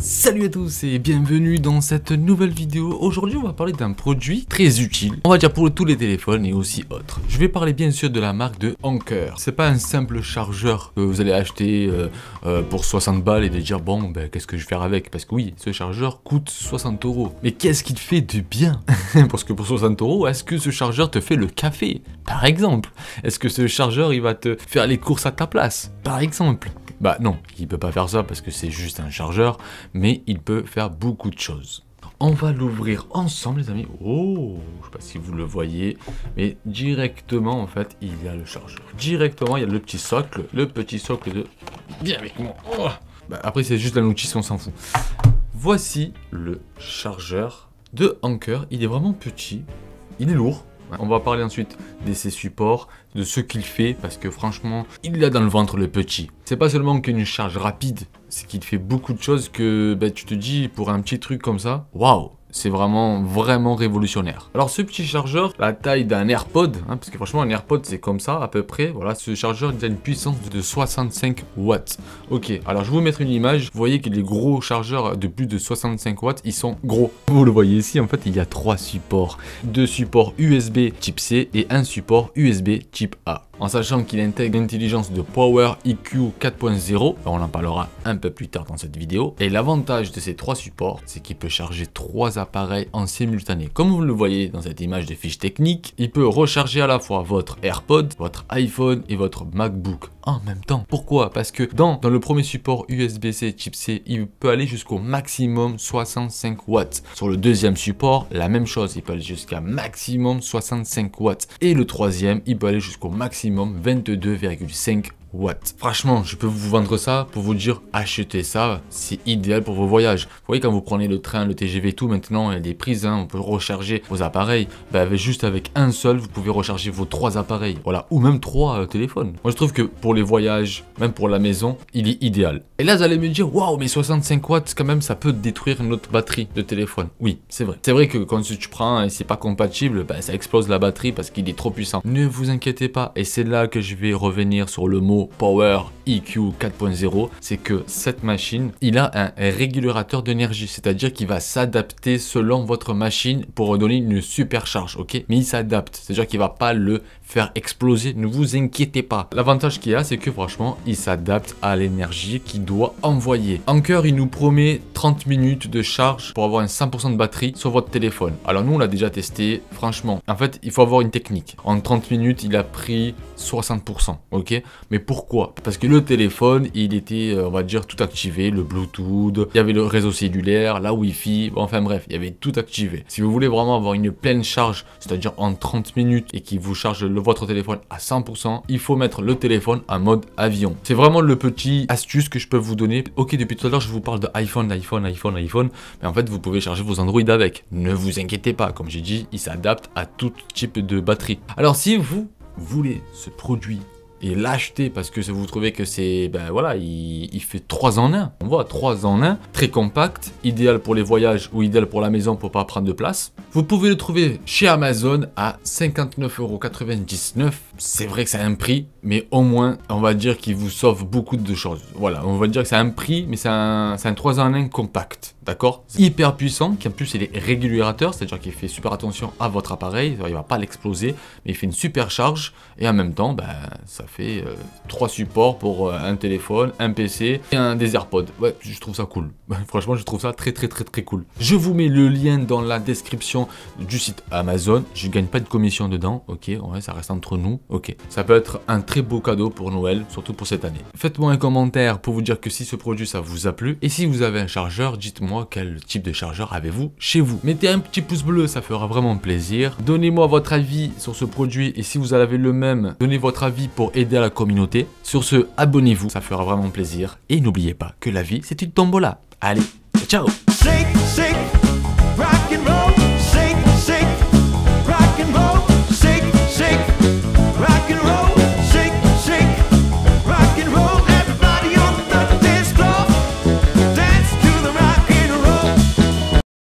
Salut à tous et bienvenue dans cette nouvelle vidéo. Aujourd'hui on va parler d'un produit très utile, on va dire pour tous les téléphones et aussi autres. Je vais parler bien sûr de la marque de Anker. C'est pas un simple chargeur que vous allez acheter pour 60 balles et de dire bon ben qu'est-ce que je vais faire avec. Parce que oui, ce chargeur coûte 60 €. Mais qu'est-ce qu'il fait de bien? Parce que pour 60 €, est-ce que ce chargeur te fait le café par exemple? Est-ce que ce chargeur il va te faire les courses à ta place par exemple? Bah non, il peut pas faire ça parce que c'est juste un chargeur, mais il peut faire beaucoup de choses. On va l'ouvrir ensemble les amis. Oh, je sais pas si vous le voyez, mais directement en fait il y a le chargeur. Directement il y a le petit socle de... Viens avec moi. Oh. Bah, après c'est juste la notice, on s'en fout. Voici le chargeur de Anker, il est vraiment petit, il est lourd. On va parler ensuite de ses supports, de ce qu'il fait, parce que franchement, il a dans le ventre le petit. C'est pas seulement qu'une charge rapide, c'est qu'il fait beaucoup de choses que bah, tu te dis, pour un petit truc comme ça, waouh! C'est vraiment révolutionnaire. Alors ce petit chargeur, la taille d'un AirPod, hein, parce que franchement un AirPod c'est comme ça à peu près, voilà, ce chargeur il a une puissance de 65 watts. Ok, alors je vais vous mettre une image, vous voyez que les gros chargeurs de plus de 65 watts, ils sont gros. Vous le voyez ici, en fait il y a 3 supports. 2 supports USB type C et un support USB type A. En sachant qu'il intègre l'intelligence de Power EQ 4.0, on en parlera un peu plus tard dans cette vidéo. Et l'avantage de ces 3 supports, c'est qu'il peut charger 3 appareils en simultané. Comme vous le voyez dans cette image de fiche technique, il peut recharger à la fois votre AirPod, votre iPhone et votre MacBook en même temps. Pourquoi? Parce que dans le premier support USB-C type C, il peut aller jusqu'au maximum 65 watts. Sur le deuxième support, la même chose, il peut aller jusqu'à maximum 65 watts. Et le troisième, il peut aller jusqu'au maximum 22,5 watts. Franchement, je peux vous vendre ça pour vous dire achetez ça, c'est idéal pour vos voyages. Vous voyez quand vous prenez le train, le TGV, tout maintenant, il y a des prises, hein, on peut recharger vos appareils. Bah, juste avec un seul, vous pouvez recharger vos 3 appareils. Voilà, ou même 3 téléphones. Moi, je trouve que pour les voyages, même pour la maison, il est idéal. Et là, vous allez me dire, waouh, mais 65 watts, quand même, ça peut détruire notre batterie de téléphone. Oui, c'est vrai. C'est vrai que quand tu prends et c'est pas compatible, bah, ça explose la batterie parce qu'il est trop puissant. Ne vous inquiétez pas, et c'est là que je vais revenir sur le mot Power EQ 4.0, c'est que cette machine, il a un régulateur d'énergie, c'est-à-dire qu'il va s'adapter selon votre machine pour donner une super charge, ok? Mais il s'adapte, c'est-à-dire qu'il va pas le faire exploser, ne vous inquiétez pas. L'avantage qu'il y a, c'est que franchement, il s'adapte à l'énergie qu'il doit envoyer. Anker, il nous promet 30 minutes de charge pour avoir un 100% de batterie sur votre téléphone. Alors nous, on l'a déjà testé, franchement. En fait, il faut avoir une technique. En 30 minutes, il a pris 60%, ok? Mais pourquoi? Parce que le téléphone, il était, on va dire, tout activé, le Bluetooth, il y avait le réseau cellulaire, la Wi-Fi, enfin bref, il y avait tout activé. Si vous voulez vraiment avoir une pleine charge, c'est-à-dire en 30 minutes et qu'il vous charge votre téléphone à 100%, il faut mettre le téléphone en mode avion. C'est vraiment le petit astuce que je peux vous donner. Ok, depuis tout à l'heure, je vous parle de iPhone, mais en fait, vous pouvez charger vos Android avec. Ne vous inquiétez pas, comme j'ai dit, il s'adapte à tout type de batterie. Alors, si vous voulez ce produit et l'acheter parce que vous trouvez que c'est, ben voilà, il fait 3 en 1. On voit 3 en 1, très compact, idéal pour les voyages ou idéal pour la maison pour pas prendre de place. Vous pouvez le trouver chez Amazon à 59,99 €. C'est vrai que c'est un prix, mais au moins, on va dire qu'il vous sauve beaucoup de choses. Voilà, on va dire que c'est un prix, mais c'est un 3 en 1 compact, d'accord? Hyper puissant, qui en plus il est régulateur, c'est-à-dire qu'il fait super attention à votre appareil, il va pas l'exploser, mais il fait une super charge, et en même temps, ben, ça fait 3 supports pour un téléphone, un PC et des AirPods. Ouais, je trouve ça cool. Franchement, je trouve ça très cool. Je vous mets le lien dans la description du site Amazon. Je gagne pas de commission dedans, ok? Ouais, ça reste entre nous, ok? Ça peut être un très beau cadeau pour Noël, surtout pour cette année. Faites-moi un commentaire pour vous dire que si ce produit ça vous a plu. Et si vous avez un chargeur, dites-moi quel type de chargeur avez-vous chez vous. Mettez un petit pouce bleu, ça fera vraiment plaisir. Donnez-moi votre avis sur ce produit et si vous avez le même, donnez votre avis pour aider à la communauté. Sur ce, abonnez-vous, ça fera vraiment plaisir. Et n'oubliez pas que la vie, c'est une tombola. Allez, ciao!